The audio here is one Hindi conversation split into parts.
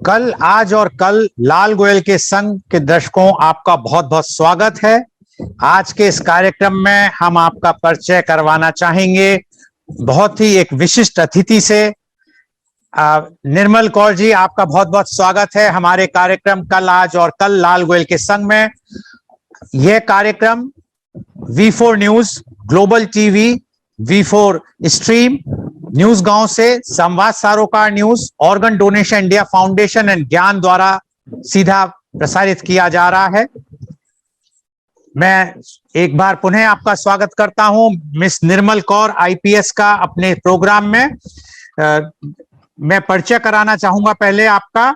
कल, आज और कल लाल गोयल के संग के दर्शकों, आपका बहुत बहुत स्वागत है। आज के इस कार्यक्रम में हम आपका परिचय करवाना चाहेंगे बहुत ही एक विशिष्ट अतिथि से। निर्मल कौर जी, आपका बहुत बहुत स्वागत है हमारे कार्यक्रम कल, आज और कल लाल गोयल के संग में। यह कार्यक्रम V4 news, global TV, V4 stream, news गांव से, संवाद सरोकार news, organ donation India foundation and ज्ञान द्वारा सीधा प्रसारित किया जा रहा है। मैं एक बार पुनः आपका स्वागत करता हूं मिस निर्मल कौर IPS का अपने प्रोग्राम में। मैं परिचय कराना चाहूंगा पहले आपका।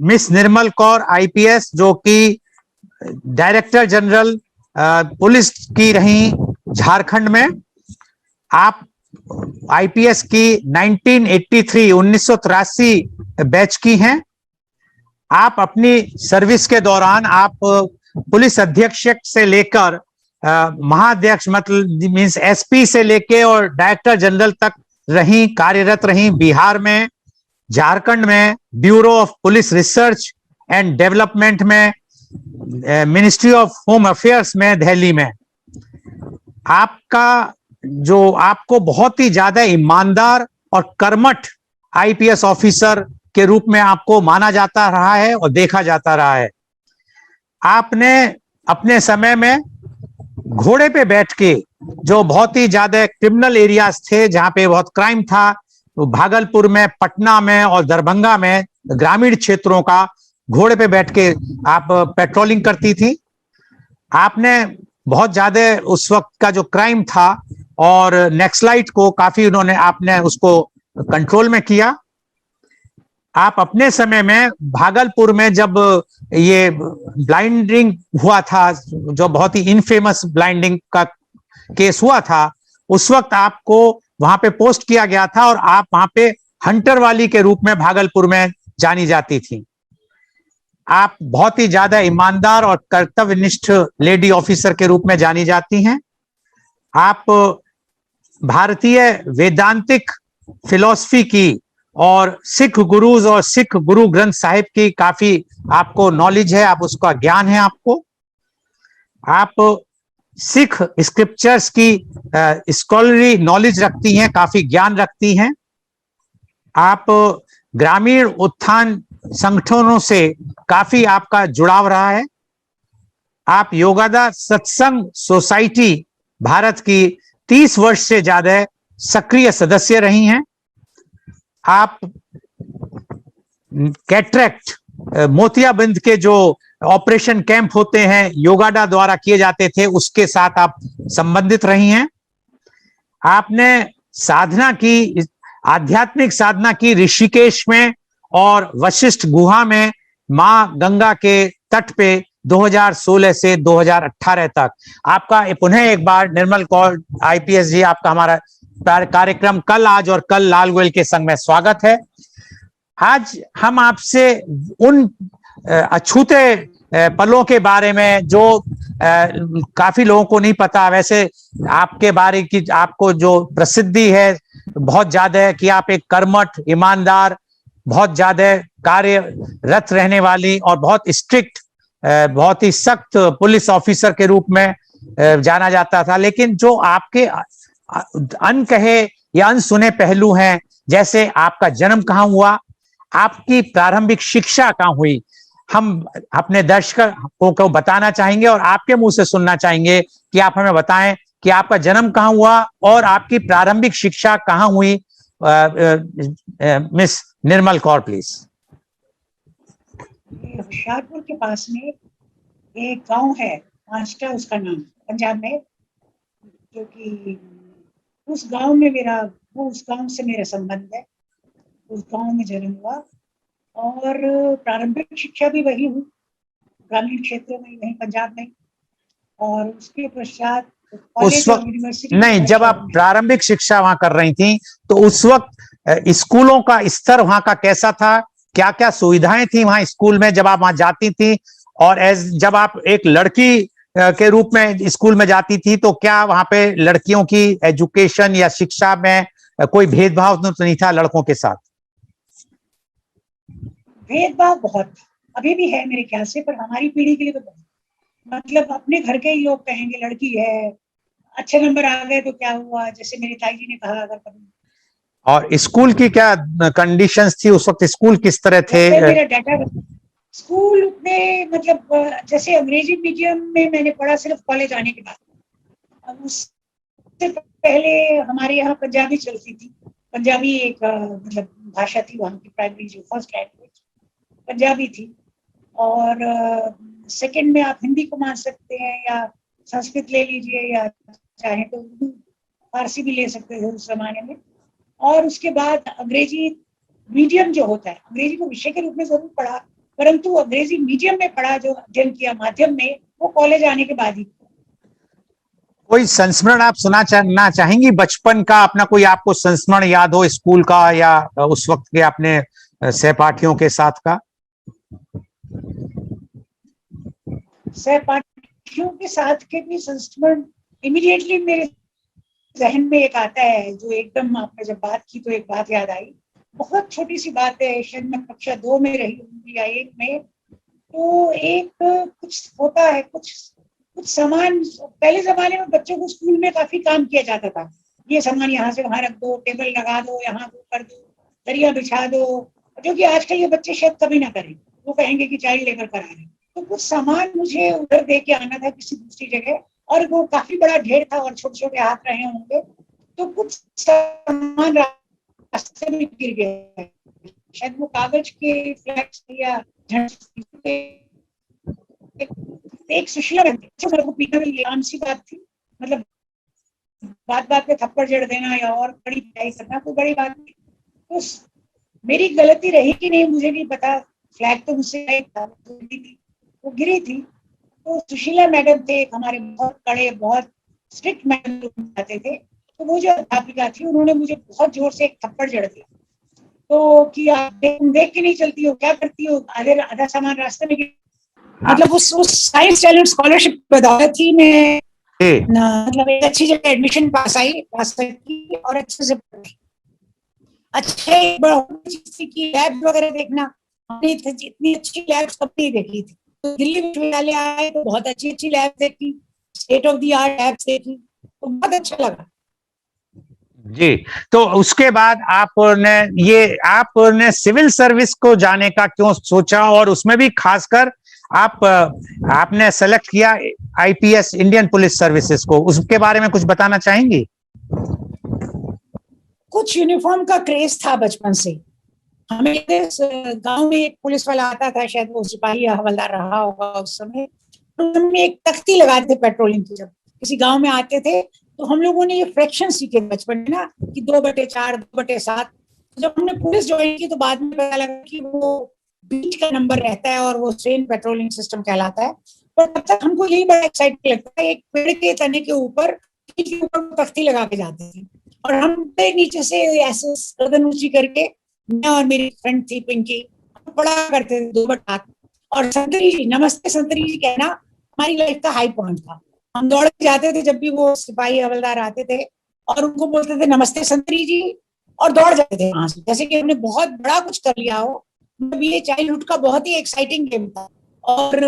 मिस निर्मल कौर IPS, जो कि डायरेक्टर जनरल पुलिस की रही झारखंड में। आप IPS की 1983 बैच की हैं। आप अपनी सर्विस के दौरान आप पुलिस अधीक्षक से लेकर महाध्यक्ष, मतलब मींस SP से लेके और डायरेक्टर जनरल तक रही, कार्यरत रही बिहार में, झारखंड में, bureau of police research and development में, मिनिस्ट्री ऑफ होम अफेयर्स में दिल्ली में। आपको बहुत ही ज्यादा ईमानदार और कर्मठ IPS ऑफिसर के रूप में आपको माना जाता रहा है और देखा जाता रहा है। आपने अपने समय में घोड़े पे बैठ के, जो बहुत ही ज्यादा क्रिमिनल एरियाज थे जहां पे बहुत क्राइम था, तो भागलपुर में, पटना में और दरभंगा में ग्रामीण क्षेत्रों का घोड़े पे बैठ के आप पेट्रोलिंग करती थी। आपने बहुत ज्यादा उस वक्त का जो क्राइम था और नक्सलाइट को काफी आपने उसको कंट्रोल में किया। आप अपने समय में भागलपुर में जब ये ब्लाइंडिंग हुआ था, जो बहुत ही इनफेमस ब्लाइंडिंग का केस हुआ था, उस वक्त आपको वहां पे पोस्ट किया गया था और आप वहां पे हंटर वाली के रूप में भागलपुर में जानी जाती थी। आप बहुत ही ज्यादा ईमानदार और कर्तव्यनिष्ठ लेडी ऑफिसर के रूप में जानी जाती हैं। आप भारतीय वेदांतिक फिलॉसफी की और सिख गुरुज और सिख गुरु ग्रंथ साहिब की काफी आपको नॉलेज है, आप उसका ज्ञान है आपको। आप सिख स्क्रिप्चर्स की स्कॉलरी नॉलेज रखती हैं, काफी ज्ञान रखती हैं। आप ग्रामीण उत्थान संगठनों से काफी आपका जुड़ाव रहा है। आप योगादा सत्संग सोसाइटी भारत की 30 वर्ष से ज्यादा सक्रिय सदस्य रही हैं। आप कैटरेक्ट, मोतियाबिंद के जो ऑपरेशन कैंप होते हैं योगाडा द्वारा किए जाते थे, उसके साथ आप संबंधित रही हैं। आपने साधना की, आध्यात्मिक साधना की ऋषिकेश में और वशिष्ठ गुहा में मां गंगा के तट पे 2016 से 2018 तक। आपका पुनः एक बार निर्मल कौर IPS जी, आपका हमारा कार्यक्रम कल, आज और कल लाल गोयल के संग में स्वागत है। आज हम आपसे उन अछूते पलों के बारे में जो काफी लोगों को नहीं पता, वैसे आपके बारे की आपको जो प्रसिद्धि है बहुत ज्यादा है कि आप एक कर्मठ, ईमानदार, बहुत ज्यादा कार्यरत रहने वाली और बहुत स्ट्रिक्ट, बहुत ही सख्त पुलिस ऑफिसर के रूप में जाना जाता था। लेकिन जो आपके अनकहे या अनसुने पहलू हैं, जैसे आपका जन्म कहाँ हुआ, आपकी प्रारंभिक शिक्षा कहाँ हुई, हम अपने दर्शकों को बताना चाहेंगे और आपके मुंह से सुनना चाहेंगे कि आप हमें बताएं कि आपका जन्म कहाँ हुआ और आपकी प्रारंभिक शिक्षा कहाँ हुई। Miss Nirmal Kaur, please. Hoshiarpur के पास में एक गांव है, मास्टर उसका नाम, पंजाब में, जो कि उस गांव से मेरा संबंध है। उस गांव में जन्म हुआ और प्रारंभिक शिक्षा भी वही हुई, ग्रामीण क्षेत्र में, वहीं पंजाब में। और उसके पश्चात उस वक्त नहीं, जब आप प्रारंभिक शिक्षा वहां कर रही थी तो उस वक्त स्कूलों का स्तर वहां का कैसा था, क्या क्या सुविधाएं थी वहां स्कूल में जब आप वहां जाती थी? और जब आप एक लड़की के रूप में स्कूल में जाती थी तो क्या वहां पे लड़कियों की एजुकेशन या शिक्षा में कोई भेदभाव तो नहीं था लड़कों के साथ? भेदभाव बहुत था, अभी भी है मेरे ख्याल से, पर हमारी पीढ़ी के लिए तो बहुत, मतलब अपने घर के ही लोग कहेंगे लड़की है, अच्छे नंबर आ गए तो क्या हुआ, जैसे मेरी ताई जी ने कहा अगर कभी। और स्कूल की क्या कंडीशंस थी उस वक्त, स्कूल किस तरह थे? जैसे मेरा डाटा, स्कूल में मतलब जैसे अंग्रेजी मीडियम में मैंने पढ़ा सिर्फ कॉलेज आने के बाद, अब उससे पहले हमारे यहाँ पंजाबी चलती थी, पंजाबी एक मतलब भाषा थी वहाँ की, प्राइमरी जो फर्स्ट लैंग्वेज पंजाबी थी, और सेकंड में आप हिंदी को मान सकते हैं या संस्कृत ले लीजिए, या चाहे तो उर्दू फारसी भी ले सकते थे उस जमाने में। और उसके बाद अंग्रेजी मीडियम जो होता है, अंग्रेजी को विषय के रूप में जरूर पढ़ा, परंतु अंग्रेजी मीडियम में पढ़ा जो अध्ययन किया माध्यम में, वो कॉलेज आने के बाद ही। कोई संस्मरण आप सुनाना चाहेंगी बचपन का अपना, कोई आपको संस्मरण याद हो स्कूल का या उस वक्त के अपने सहपाठियों के साथ का? सहपाठियों के साथ के भी संस्मरण इमीडिएटली मेरे जहन में एक आता है, जो एकदम आपने जब बात की तो एक बात याद आई, बहुत छोटी सी बात है, शायद मैं कक्षा 2 में रही होंगी या 1 में, तो एक कुछ होता है, कुछ सामान, पहले जमाने में बच्चों को स्कूल में काफी काम किया जाता था, ये सामान यहाँ से वहां रख दो, टेबल लगा दो, यहाँ वो कर दो, दरिया बिछा दो, जो कि आजकल ये बच्चे शायद कभी ना करें, वो कहेंगे कि चाइल्ड लेकर करा रहे। तो कुछ सामान मुझे उधर दे के आना था किसी दूसरी जगह, और वो काफी बड़ा ढेर था और छोटे छोटे हाथ रहे होंगे, तो कुछ सामान रास्ते में गिर गया, शायद वो कागज के फ्लैक्स या एक सुशीला मेरे को पीटने में आम सी बात थी, मतलब बात बात पे थप्पड़ जड़ देना या और बड़ी पिटाई करना कोई बड़ी बात नहीं, तो मेरी गलती रही कि नहीं मुझे नहीं पता, फ्लैग तो मुझसे नहीं था, वो गिरी थी, तो सुशीला मैडम थे, हमारे बहुत कड़े, बहुत स्ट्रिक्ट मैडम आते थे, तो वो जो अध्यापिका थी उन्होंने मुझे बहुत जोर से एक थप्पड़ जड़ दिया, तो कि आप देख के नहीं चलती हो, क्या करती हो, आधा सामान रास्ते में मतलब उस साइंस टैलेंट स्कॉलरशिप बदौलत ही मैं मतलब एक अच्छी जगह एडमिशन पास की और अच्छे से पढ़ी। अच्छा एक बड़ा चीज थी कि लैब वगैरह देखना, हमने इतनी अच्छी लैब्स कभी नहीं देखी थी, तो दिल्ली विश्वविद्यालय आए तो बहुत अच्छी अच्छी लैब देखी, state of the art labs देखी, तो बहुत अच्छा लगा जी। तो उसके बाद आपने सिविल सर्विस को जाने का क्यों सोचा, और उसमें भी खासकर आपने सेलेक्ट किया आईपीएस इंडियन पुलिस सर्विसेज को, उसके बारे में कुछ बताना चाहेंगी? कुछ यूनिफॉर्म का क्रेज था बचपन से, हमें गांव में एक पुलिस वाला आता था, शायद वो सिपाही या हवलदार रहा होगा उस समय, तो हमने एक तख्ती लगाते थे पेट्रोलिंग की, जब किसी गांव में आते थे तो हम लोगों ने ये फ्रैक्शन सीखे बचपन में ना, कि 2/4 2/7, जब हमने पुलिस ज्वाइन की तो बाद में पता लगा कि वो बीट का नंबर रहता है और वो ट्रेन पेट्रोलिंग सिस्टम कहलाता है, पर तब तक हमको यही बड़ा एक्साइटिंग लगता है, एक पेड़ के तने के ऊपर तख्ती लगा के जाते थे, और हम नीचे से ऐसे गर्दन ऊंची करके, मैं और मेरी फ्रेंड थी पिंकी, पढ़ा करते थे 2/8, और संतरी जी, नमस्ते संतरी जी कहना हमारी लाइफ का हाई पॉइंट था, हम दौड़ जाते थे जब भी वो सिपाही हवलदार आते थे और उनको बोलते थे नमस्ते संतरी जी, और दौड़ जाते थे वहां से, जैसे कि हमने बहुत बड़ा कुछ कर लिया हो। मतलब ये चाइल्डहुड का बहुत ही एक्साइटिंग गेम था, और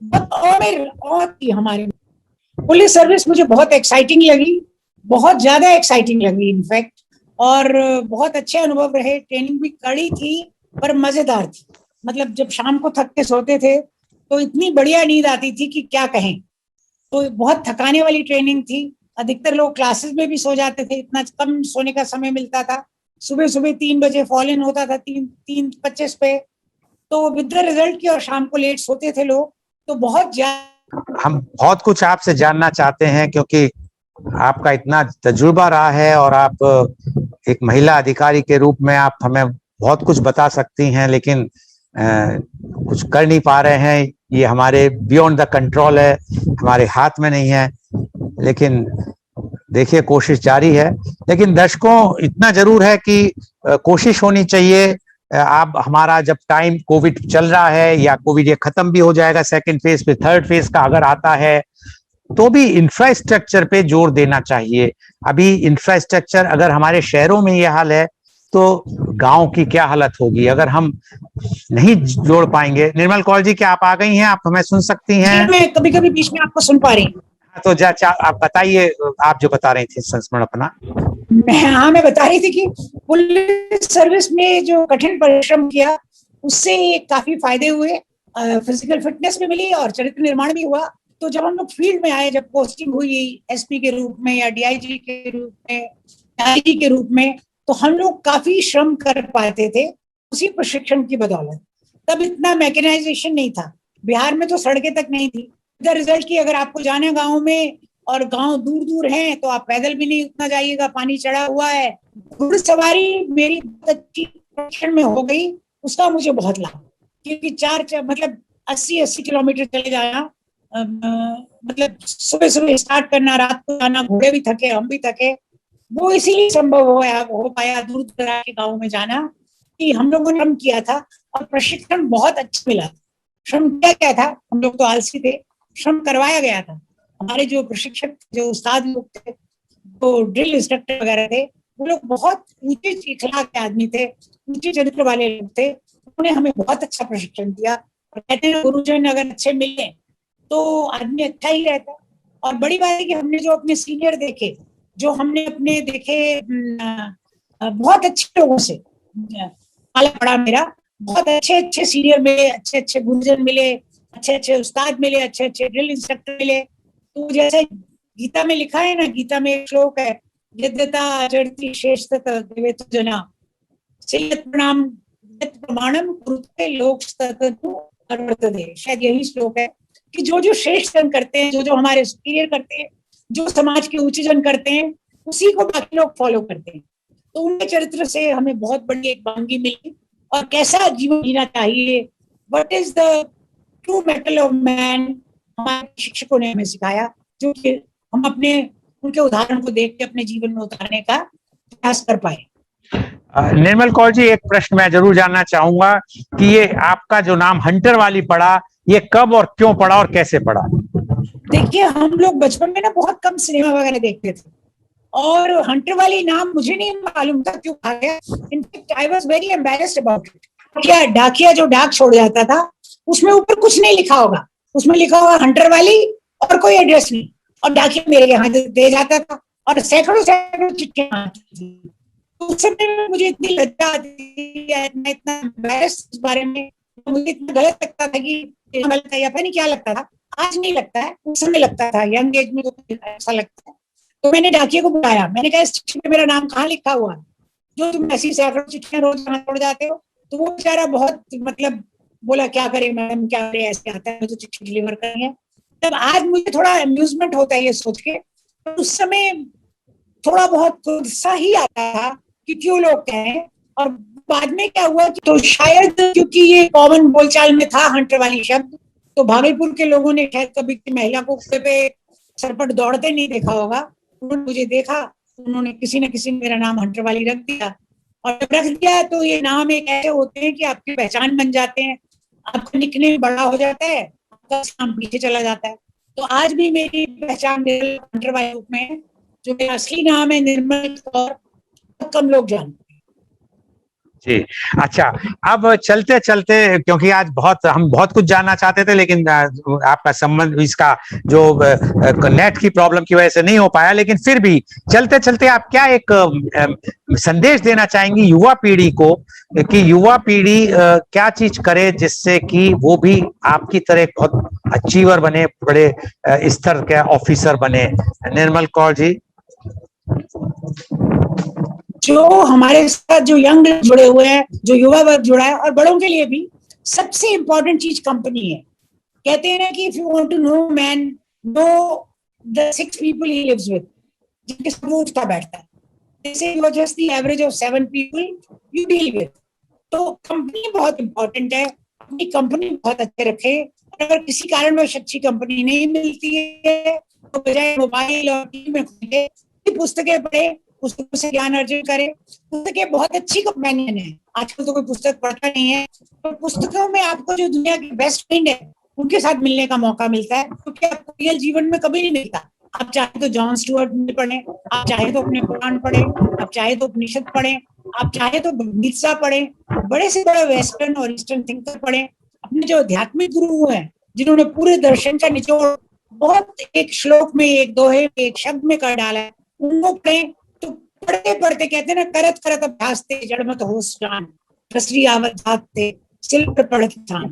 बहुत थी हमारे। पुलिस सर्विस मुझे बहुत एक्साइटिंग लगी, बहुत ज्यादा एक्साइटिंग लगी इनफैक्ट, और बहुत अच्छे अनुभव रहे, ट्रेनिंग भी कड़ी थी पर मजेदार थी, मतलब जब शाम को थक के सोते थे तो इतनी बढ़िया नींद आती थी कि क्या कहें, तो बहुत थकाने वाली ट्रेनिंग थी, अधिकतर लोग क्लासेस में भी सो जाते थे, इतना कम सोने का समय मिलता था, सुबह सुबह 3 बजे फॉल इन होता था 3:25 पे, तो विद द रिजल्ट की, और शाम को लेट सोते थे लोग, तो बहुत ज्यादा। हम बहुत कुछ आपसे जानना चाहते हैं क्योंकि आपका इतना तजुर्बा रहा है, और आप एक महिला अधिकारी के रूप में आप हमें बहुत कुछ बता सकती हैं, लेकिन कुछ कर नहीं पा रहे हैं, ये हमारे बियॉन्ड द कंट्रोल है, हमारे हाथ में नहीं है, लेकिन देखिए कोशिश जारी है। लेकिन दर्शकों इतना जरूर है कि कोशिश होनी चाहिए। आप हमारा जब टाइम कोविड चल रहा है, या कोविड ये खत्म भी हो जाएगा, सेकंड फेज पे थर्ड फेज का अगर आता है, तो भी इंफ्रास्ट्रक्चर पे जोर देना चाहिए। अभी इंफ्रास्ट्रक्चर अगर हमारे शहरों में ये हाल है, तो गांव की क्या हालत होगी अगर हम नहीं जोड़ पाएंगे। निर्मल कौर जी, क्या आप आ गई हैं? आप हमें सुन सकती हैं? मैं कभी कभी बीच में आपको सुन पा रही हूँ। तो आप बताइए, आप जो बता रही थी संस्मरण अपना। मैं बता रही थी कि पुलिस सर्विस में जो कठिन परिश्रम किया उससे काफी फायदे हुए, फिजिकल फिटनेस भी मिली और चरित्र निर्माण भी हुआ। तो जब हम लोग फील्ड में आए, जब पोस्टिंग हुई एसपी के रूप में या डीआईजी के रूप में, आईजी के रूप में, तो हम लोग काफी श्रम कर पाते थे उसी प्रशिक्षण की बदौलत। तब इतना मैकेनाइजेशन नहीं था, बिहार में तो सड़कें तक नहीं थी। द रिजल्ट की अगर आपको जाने गाँव में, और गांव दूर दूर हैं, तो आप पैदल भी नहीं उतना जाइएगा, पानी चढ़ा हुआ है। घुड़सवारी मेरी बहुत अच्छी प्रशिक्षण में हो गई, उसका मुझे बहुत लाभ, क्योंकि मतलब 80-80 किलोमीटर चले जाना, मतलब सुबह सुबह स्टार्ट करना, रात को जाना, घोड़े भी थके, हम भी थके। वो इसीलिए संभव हो पाया दूर दराज के गाँव में जाना, कि हम लोगों ने श्रम किया था और प्रशिक्षण बहुत अच्छा मिला। श्रम किया क्या था, हम लोग तो आलसी थे, श्रम करवाया गया था। हमारे जो प्रशिक्षक, जो उस्ताद लोग थे, जो ड्रिल इंस्ट्रक्टर वगैरह थे, वो लोग बहुत ऊंचे इखलाक के आदमी थे, ऊंचे चरित्र वाले लोग थे। उन्होंने हमें बहुत अच्छा प्रशिक्षण दिया। और कहते हैं गुरुजन अगर अच्छे मिले तो आदमी अच्छा ही रहता है। और बड़ी बात है कि हमने जो अपने सीनियर देखे, जो हमने अपने देखे, बहुत अच्छे लोगों से पाला पड़ा मेरा। बहुत अच्छे अच्छे सीनियर मिले, अच्छे अच्छे गुरुजन मिले, अच्छे अच्छे उस्ताद मिले, अच्छे अच्छे ड्रिल इंस्ट्रक्टर मिले। तो जैसे गीता में लिखा है ना, गीता में एक श्लोक है, यद्यता आचरति श्रेष्ठत देवेतु जना सेयत प्रणाम यत् प्रमाणम कुरुते लोकस्ततु अर्वर्तते। शायद यही श्लोक है कि जो जो श्रेष्ठ जन करते हैं, जो जो हमारे सुपीरियर करते हैं, जो समाज के ऊंचे जन करते हैं, उसी को बाकी लोग फॉलो करते हैं। तो उनके चरित्र से हमें बहुत बड़ी एक वांगी मिली, और कैसा जीवन जीना चाहिए, what is the true metal of man, हमारे शिक्षकों ने हमें सिखाया, जो कि हम अपने उनके उदाहरण को देख के अपने जीवन में उतारने का प्रयास कर पाए। निर्मल कौर जी, एक प्रश्न मैं जरूर जानना चाहूंगा कि ये आपका जो नाम हंटर वाली पड़ा, ये कब और क्यों पड़ा और कैसे पड़ा? देखिए, हम लोग बचपन में ना बहुत कम सिनेमा वगैरह देखते थे, और हंटर वाली नाम मुझे नहीं मालूम था क्यों आ गया। In fact I was very embarrassed about it. क्या डाकिया जो डाक छोड़ जाता था, उसमें ऊपर कुछ नहीं लिखा होगा, उसमें लिखा होगा हंटर वाली और कोई एड्रेस नहीं, और डाकिया मेरे यहाँ दे जाता था, और सैकड़ों सैकड़ों चिट्ठियां आती थी। तो उस समय में मुझे इतनी लज्जा आती थी, मैं इतना एम्बैरेस इस बारे में, मुझे इतना गलत लगता था कि गलत है, या पता नहीं क्या लगता था। आज नहीं लगता है, उस समय लगता था, यंग एज में तो ऐसा लगता है। तो मैंने डाकिया को बुलाया, मैंने कहा इस चिट्ठी में मेरा नाम कहाँ लिखा हुआ है, जो तुम ऐसी सैकड़ों चिट्ठियां रोज छोड़ जाते हो। तो वो बेचारा बहुत, मतलब बोला क्या करे मैडम, क्या करे, ऐसे आता है तो चिट्ठी डिलीवर करनी है। तब आज मुझे थोड़ा अम्यूजमेंट होता है ये सोच के, तो उस समय थोड़ा बहुत गुस्सा ही आता था कि क्यों लोग कहें। और बाद में क्या हुआ कि, तो शायद क्योंकि ये कॉमन बोलचाल में था हंटर वाली शब्द, तो भागलपुर के लोगों ने शायद कभी महिला को कुत्ते पे सरपट दौड़ते नहीं देखा होगा। उन्होंने मुझे देखा, उन्होंने किसी न किसी ने मेरा नाम हंटर वाली रख दिया। और जब रख दिया तो ये नाम एक ऐसे होते हैं कि आपकी पहचान बन जाते हैं, आपका निकनेम बड़ा हो जाता है, आपका नाम पीछे चला जाता है। तो आज भी मेरी पहचान हंटर वाले रूप में है। जो मेरा असली नाम है निर्मल कौर, कम लोग जानते हैं। जी, अच्छा। अब चलते चलते, क्योंकि आज हम बहुत कुछ जानना चाहते थे, लेकिन आपका संबंध इसका जो नेट की प्रॉब्लम की वजह से नहीं हो पाया, लेकिन फिर भी चलते चलते आप क्या एक संदेश देना चाहेंगी युवा पीढ़ी को, कि युवा पीढ़ी क्या चीज करे जिससे कि वो भी आपकी तरह एक बहुत अचीवर बने, बड़े स्तर के ऑफिसर बने? निर्मल कौर जी। जो हमारे साथ जो यंग जुड़े हुए हैं, जो युवा वर्ग जुड़ा है, और बड़ों के लिए भी सबसे इंपॉर्टेंट चीज कंपनी है। कहते हैं ना कि if you want to know man, know the 6 people he lives with, जिनके साथ वो उठता बैठता है। जैसे you are just the average of 7 people you deal with. तो कंपनी बहुत इंपॉर्टेंट है, अपनी कंपनी बहुत अच्छे रखे। और अगर किसी कारणवश अच्छी कंपनी नहीं मिलती है, तो बजाय मोबाइल और टीवी में खोले, पुस्तकें पढ़े, पुस्तकों से ज्ञान अर्जन करें। पुस्तकें बहुत अच्छी कंपेनियन है, आजकल तो कोई पुस्तक पढ़ता नहीं है, तो पुस्तकों में आपको जो दुनिया के बेस्ट फ्रेंड है उनके साथ मिलने का मौका मिलता है, क्योंकि आपको रियल जीवन में कभी नहीं मिलता। आप चाहे तो जॉन स्टुअर्ट में पढ़ें, आप चाहे तो अपने कुरान पढ़ें, आप चाहे तो उपनिषद पढ़ें, आप चाहे तो गीता पढ़ें, बड़े से बड़े वेस्टर्न और ईस्टर्न थिंकर पढ़ें, अपने जो आध्यात्मिक गुरु हैं जिन्होंने पूरे दर्शन का निचोड़ बहुत एक श्लोक में, एक दोहे में, एक शब्द में कर डाला है, उनको पढ़ें। तो पढ़ते पढ़ते कहते हैं ना, करत करत अभ्यास ते जड़ मत होश जान, रसरी आवत जात ते सिल पर पढ़त जान।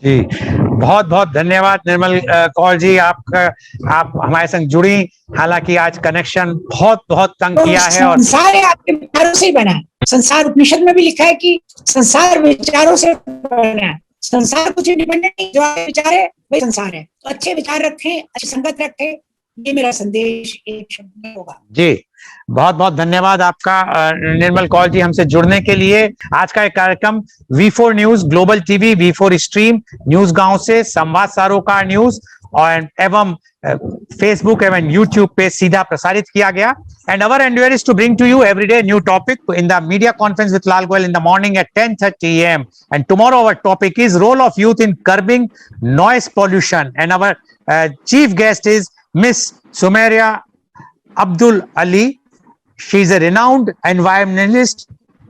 जी, बहुत बहुत धन्यवाद निर्मल कौर जी, आप हमारे संग जुड़ी। हालांकि आज कनेक्शन बहुत बहुत तंग तो किया है। और संसार आपके विचारों से बना है। संसार उपनिषद में भी लिखा है कि संसार विचारों से बना है। संसार कुछ इंडिपेंडेंट नहीं, जो आपके विचार है वही संसार है। तो अच्छे विचार रखें, अच्छी संगत रखें, ये मेरा संदेश एक शब्द में होगा। जी, बहुत बहुत धन्यवाद आपका निर्मल कौर जी, हमसे जुड़ने के लिए। आज का एक कार्यक्रम V4 news global TV, V4 stream news गांव से संवाद सरोकार न्यूज और एवं फेसबुक एवं यूट्यूब पे सीधा प्रसारित किया गया। And our endeavour is to bring to you everyday new topic in the media conference with Lal Goyal in the morning at 10:30 AM। And tomorrow our topic is role of youth in curbing noise pollution. And our chief guest is miss Sumeria Abdul Ali. She is a renowned environmentalist,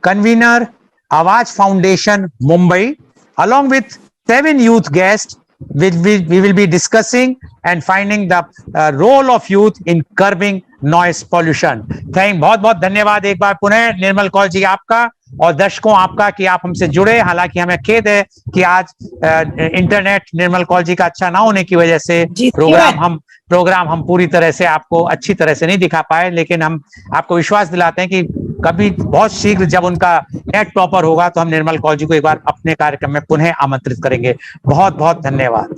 convener, Awaz Foundation, Mumbai. Along with 7 youth guests, we will be discussing and finding the role of youth in curbing noise pollution. बहुत बहुत धन्यवाद एक बार पुनः निर्मल कौर जी आपका और दर्शकों आपका कि आप हमसे जुड़े। हालांकि हमें खेद है कि आज इंटरनेट निर्मल कौर जी का अच्छा ना होने की वजह से प्रोग्राम हम पूरी तरह से आपको अच्छी तरह से नहीं दिखा पाए, लेकिन हम आपको विश्वास दिलाते हैं कि कभी बहुत शीघ्र जब उनका नेट प्रॉपर होगा तो हम निर्मल कौर जी को एक बार अपने कार्यक्रम में पुनः आमंत्रित करेंगे। बहुत बहुत धन्यवाद।